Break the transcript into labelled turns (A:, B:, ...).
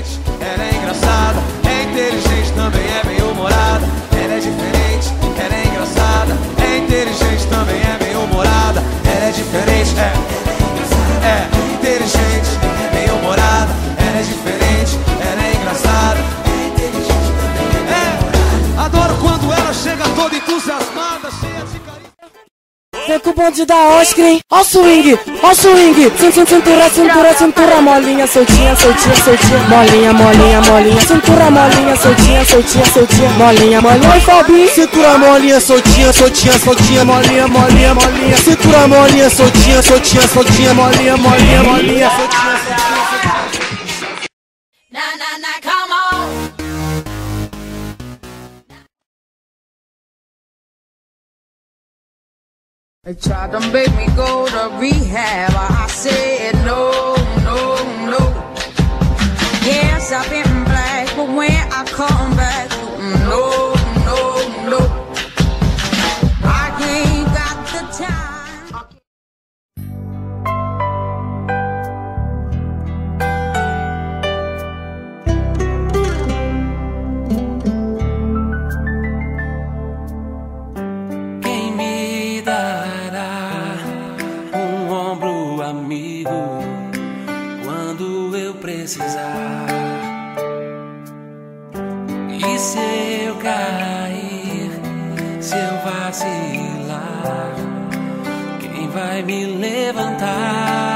A: diferente, ela é engraçada, é inteligente, também é bem-humorada. Ela é diferente, ela é engraçada, é inteligente, também é bem-humorada. Ela é diferente, é inteligente, bem-humorada. Ela é diferente, ela é engraçada, é inteligente, também é bem-humorada. Adoro quando ela chega toda entusiasmada, cheia de carinho.
B: Vem com o bonde da Oscar, ó swing, ó swing. Cintura, cintura, cintura, molinha, soltinha, soltinha, soltinha. Molinha, molinha, molinha. Cintura, molinha, soltinha, soltinha, soltinha. Molinha, molinha. Oi, Fabi.
C: Cintura, molinha, soltinha, soltinha, soltinha. Molinha, molinha, molinha. Cintura, molinha, soltinha, soltinha, soltinha. Molinha, molinha, molinha. Soltinha, soltinha, soltinha.
D: Come on. They tried to make me go to rehab. I said no, no, no. Yes, I've been black, but when I come back, no, no, no. I ain't got the time.
E: Quem me dará um ombro amigo quando eu precisar? E se eu cair, se eu vacilar, quem vai me levantar?